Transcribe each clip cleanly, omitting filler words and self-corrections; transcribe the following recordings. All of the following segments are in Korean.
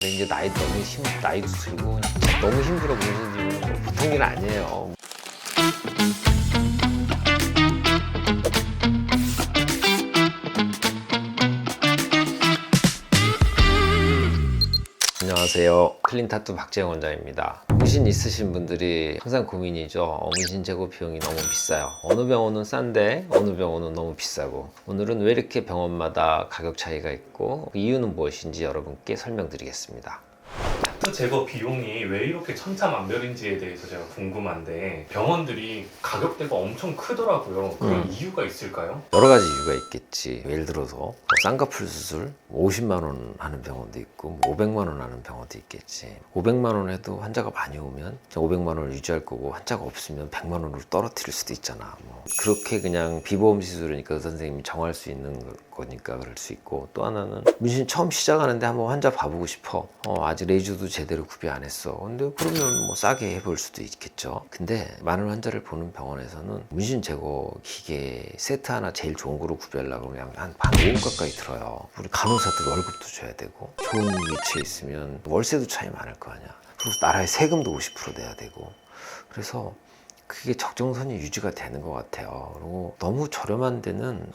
근데 이제 나이도 들고 너무 힘들어 문신 지우는 거 보통 일 아니에요. 안녕하세요. 클린타투 박재영 원장입니다. 문신 있으신 분들이 항상 고민이죠. 문신 제거 비용이 너무 비싸요. 어느 병원은 싼데 어느 병원은 너무 비싸고, 오늘은 왜 이렇게 병원마다 가격 차이가 있고 그 이유는 무엇인지 여러분께 설명드리겠습니다. 타투 제거 비용이 왜 이렇게 천차만별인지에 대해서 제가 궁금한데, 병원들이 가격대가 엄청 크더라고요. 그런 이유가 있을까요? 여러 가지 이유가 있겠지. 예를 들어서 쌍꺼풀 수술 50만 원 하는 병원도 있고 500만 원 하는 병원도 있겠지. 500만 원 해도 환자가 많이 오면 500만 원을 유지할 거고, 환자가 없으면 100만 원으로 떨어뜨릴 수도 있잖아. 그렇게 그냥 비보험 시술이니까 의사 선생님이 정할 수 있는 거니까 그럴 수 있고, 또 하나는 문신 처음 시작하는데 한번 환자 봐보고 싶어. 아직 레이저도 제대로 구비 안 했어. 근데 그러면 뭐 싸게 해볼 수도 있겠죠. 근데 많은 환자를 보는 병원에서는 문신 제거 기계 세트 하나 제일 좋은 거로 구비하려고 그러면 한 5억 가까이 들어요. 우리 간호사들 월급도 줘야 되고, 좋은 위치에 있으면 월세도 차이 많을 거 아니야. 그리고 나라의 세금도 50% 내야 되고. 그래서 그게 적정선이 유지가 되는 것 같아요. 그리고 너무 저렴한 데는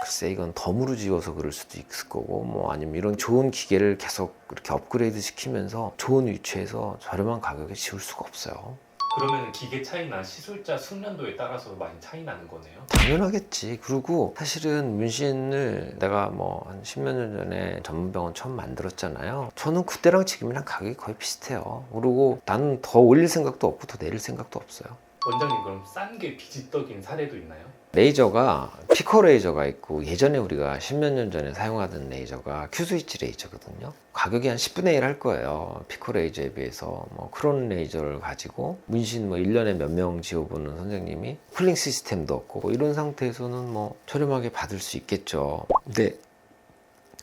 글쎄 이건 덤으로 지어서 그럴 수도 있을 거고, 아니면 이런 좋은 기계를 계속 이렇게 업그레이드 시키면서 좋은 위치에서 저렴한 가격에 지을 수가 없어요. 그러면 기계 차이나 시술자 숙련도에 따라서 많이 차이 나는 거네요? 당연하겠지. 그리고 사실은 문신을 내가 한 10몇 년 전에 전문병원 처음 만들었잖아요. 저는 그때랑 지금이랑 가격이 거의 비슷해요. 그리고 나는 더 올릴 생각도 없고 더 내릴 생각도 없어요. 원장님, 그럼 싼 게 비지떡인 사례도 있나요? 레이저가 피코 레이저가 있고, 예전에 우리가 10몇 년 전에 사용하던 레이저가 큐스위치 레이저거든요. 가격이 한 10분의 1 할 거예요. 피코 레이저에 비해서. 그런 레이저를 가지고 문신 1년에 몇 명 지워보는 선생님이 쿨링 시스템도 없고, 이런 상태에서는 저렴하게 받을 수 있겠죠. 근데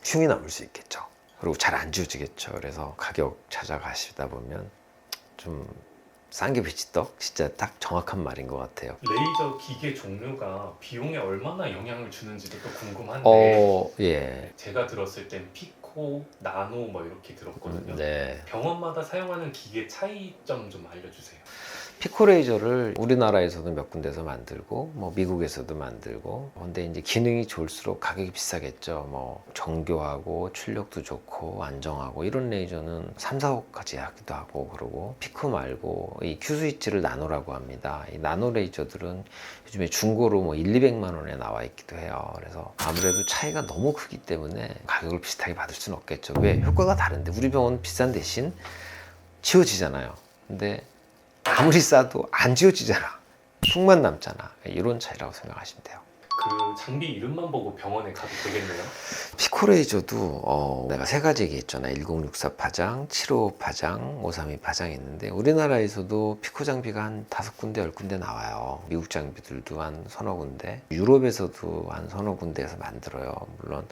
흉이 남을 수 있겠죠. 그리고 잘 안 지워지겠죠. 그래서 가격 찾아가시다 보면 좀 싼 게 비지떡? 진짜 딱 정확한 말인 것 같아요. 레이저 기계 종류가 비용에 얼마나 영향을 주는지도 또 궁금한데, 예. 제가 들었을 땐 피코, 나노 이렇게 들었거든요. 네. 병원마다 사용하는 기계 차이점 좀 알려주세요. 피코 레이저를 우리나라에서도 몇 군데서 만들고, 미국에서도 만들고, 근데 이제 기능이 좋을수록 가격이 비싸겠죠. 정교하고 출력도 좋고 안정하고 이런 레이저는 3, 4억까지 하기도 하고. 그러고 피코 말고 이 큐스위치를 나노라고 합니다. 이 나노 레이저들은 요즘에 중고로 1, 200만 원에 나와 있기도 해요. 그래서 아무래도 차이가 너무 크기 때문에 가격을 비슷하게 받을 수는 없겠죠. 왜? 효과가 다른데. 우리 병원은 비싼 대신 지워지잖아요. 근데 아무리 싸도 안 지워지잖아. 흉만 남잖아. 이런 차이라고 생각하시면 돼요. 그 장비 이름만 보고 병원에 가도 되겠네요? 피코 레이저도 내가 세 가지 얘기했잖아. 1064 파장, 755 파장, 532 파장이 있는데, 우리나라에서도 피코 장비가 한 5군데, 10군데 나와요. 미국 장비들도 한 서너 군데, 유럽에서도 한 서너 군데에서 만들어요. 물론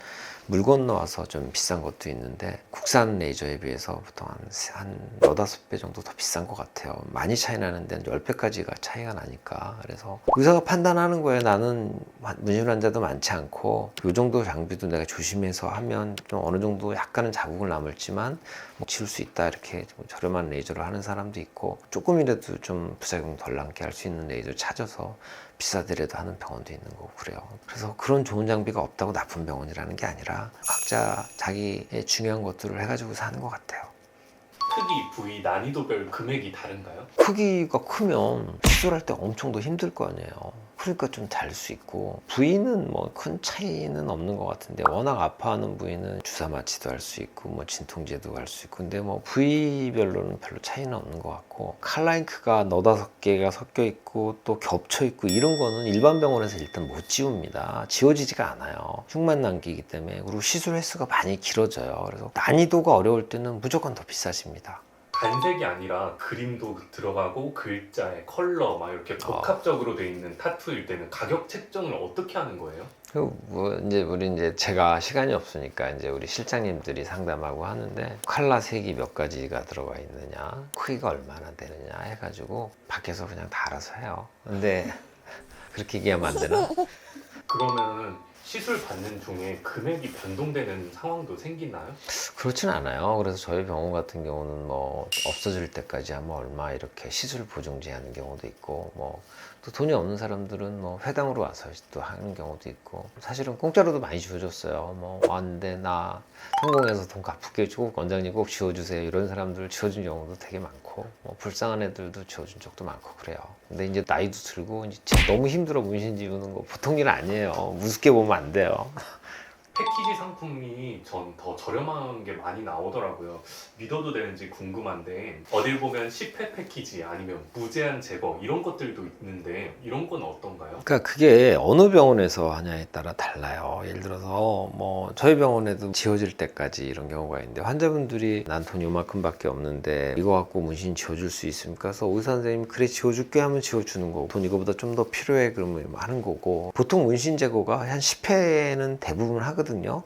물 건너와서 좀 비싼 것도 있는데, 국산 레이저에 비해서 보통 한 4~5배 정도 더 비싼 것 같아요. 많이 차이 나는데 10배까지가 차이가 나니까. 그래서 의사가 판단하는 거예요. 나는 문신 환자도 많지 않고 이 정도 장비도 내가 조심해서 하면 좀 어느 정도 약간은 자국을 남을지만 지울 수 있다, 이렇게 좀 저렴한 레이저를 하는 사람도 있고, 조금이라도 좀 부작용 덜 남게 할 수 있는 레이저 찾아서 비싸더라도 하는 병원도 있는 거고 그래요. 그래서 그런 좋은 장비가 없다고 나쁜 병원이라는 게 아니라 각자 자기의 중요한 것들을 해가지고 사는 것 같아요. 크기, 부위, 난이도별 금액이 다른가요? 크기가 크면 시술할 때 엄청 더 힘들 거 아니에요. 그러니까 좀 다를 수 있고, 부위는 큰 차이는 없는 것 같은데, 워낙 아파하는 부위는 주사 마취도 할 수 있고 진통제도 할 수 있고, 근데 부위별로는 별로 차이는 없는 것 같고, 칼라잉크가 4~5개가 섞여 있고 또 겹쳐 있고 이런 거는 일반 병원에서 일단 못 지웁니다. 지워지지가 않아요. 흉만 남기기 때문에. 그리고 시술 횟수가 많이 길어져요. 그래서 난이도가 어려울 때는 무조건 더 비싸집니다. 단색이 아니라 그림도 들어가고 글자에 컬러 이렇게 복합적으로 돼 있는 타투일 때는 가격 책정을 어떻게 하는 거예요? 우리 제가 시간이 없으니까 우리 실장님들이 상담하고 하는데, 컬러 색이 몇 가지가 들어가 있느냐, 크기가 얼마나 되느냐 해가지고 밖에서 그냥 다 알아서 해요. 근데 그렇게 얘기하면 안 되나? 그러면 시술 받는 중에 금액이 변동되는 상황도 생기나요? 그렇진 않아요. 그래서 저희 병원 같은 경우는 뭐 없어질 때까지 하면 얼마 이렇게 시술 보증제 하는 경우도 있고, 뭐 또 돈이 없는 사람들은 뭐 회당으로 와서 또 하는 경우도 있고, 사실은 공짜로도 많이 지워줬어요. 뭐 왔는데 나 성공해서 돈 갚을게, 꼭 원장님 꼭 지워주세요, 이런 사람들 지워준 경우도 되게 많고, 뭐 불쌍한 애들도 지워준 적도 많고 그래요. 근데 이제 나이도 들고 이제 너무 힘들어 문신 지우는 거 보통 일 아니에요. 우습게 보면 안 돼요. 패키지 상품이 전 더 저렴한 게 많이 나오더라고요. 믿어도 되는지 궁금한데 어딜 보면 10회 패키지 아니면 무제한 제거 이런 것들도 있는데 이런 건 어떤가요? 그러니까 그게 어느 병원에서 하냐에 따라 달라요. 예를 들어서 뭐 저희 병원에도 지워질 때까지 이런 경우가 있는데, 환자분들이 난 돈 요만큼밖에 없는데 이거 갖고 문신 지워줄 수 있습니까? 그래서 의사 선생님이 그래 지워줄게 하면 지워주는 거고, 돈 이거보다 좀 더 필요해 그러면 하는 거고, 보통 문신 제거가 한 10회는 대부분 하거든요.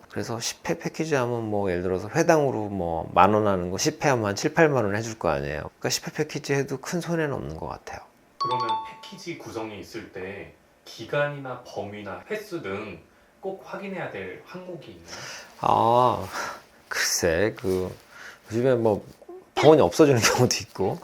그래서 10회 패키지 하면 뭐 예를 들어서 회당으로 뭐 10,000원 하는 거 10회 하면 한 7, 8만 원 해줄 거 아니에요. 그러니까 10회 패키지 해도 큰 손해는 없는 것 같아요. 그러면 패키지 구성이 있을 때 기간이나 범위나 횟수 등 꼭 확인해야 될 항목이 있나요? 아, 글쎄, 요즘에 뭐 병원이 없어지는 경우도 있고,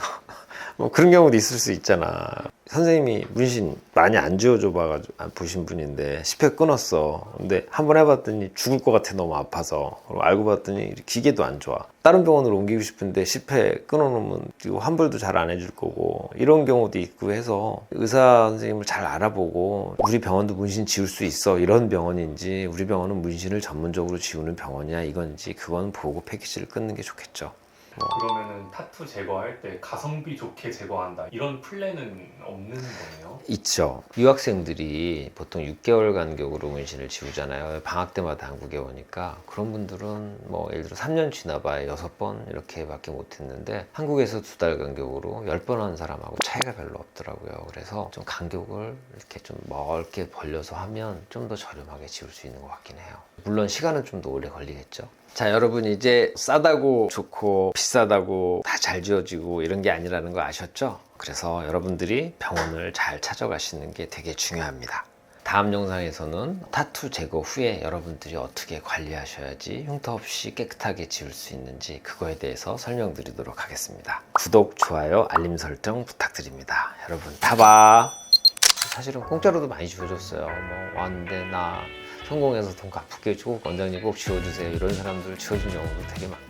뭐 그런 경우도 있을 수 있잖아. 선생님이 문신 많이 안 지워줘 봐가지고 보신 분인데 10회 끊었어. 근데 한번 해봤더니 죽을 것 같아, 너무 아파서. 그리고 알고 봤더니 기계도 안 좋아. 다른 병원으로 옮기고 싶은데 10회 끊어놓으면 이거 환불도 잘 안 해줄 거고, 이런 경우도 있고 해서 의사 선생님을 잘 알아보고, 우리 병원도 문신 지울 수 있어 이런 병원인지, 우리 병원은 문신을 전문적으로 지우는 병원이야 이건지, 그건 보고 패키지를 끊는 게 좋겠죠. 그러면은 타투 제거할 때 가성비 좋게 제거한다 이런 플랜은 없는 거네요? 있죠. 유학생들이 보통 6개월 간격으로 문신을 지우잖아요. 방학 때마다 한국에 오니까. 그런 분들은 뭐 예를 들어 3년 지나봐야 6번 이렇게밖에 못했는데, 한국에서 2달 간격으로 10번 한 사람하고 차이가 별로 없더라고요. 그래서 좀 간격을 이렇게 좀 넓게 벌려서 하면 좀 더 저렴하게 지울 수 있는 것 같긴 해요. 물론 시간은 좀 더 오래 걸리겠죠. 자, 여러분 이제 싸다고 좋고 비싸다고 다 잘 지워지고 이런 게 아니라는 거 아셨죠? 그래서 여러분들이 병원을 잘 찾아가시는 게 되게 중요합니다. 다음 영상에서는 타투 제거 후에 여러분들이 어떻게 관리하셔야지 흉터 없이 깨끗하게 지울 수 있는지, 그거에 대해서 설명드리도록 하겠습니다. 구독, 좋아요, 알림 설정 부탁드립니다. 여러분 타봐. 사실은 공짜로도 많이 지워줬어요. 뭐 왔는데 나 성공해서 돈 갚을게, 꼭 원장님 꼭 지워주세요, 이런 사람들 지워준 경우도 되게 많고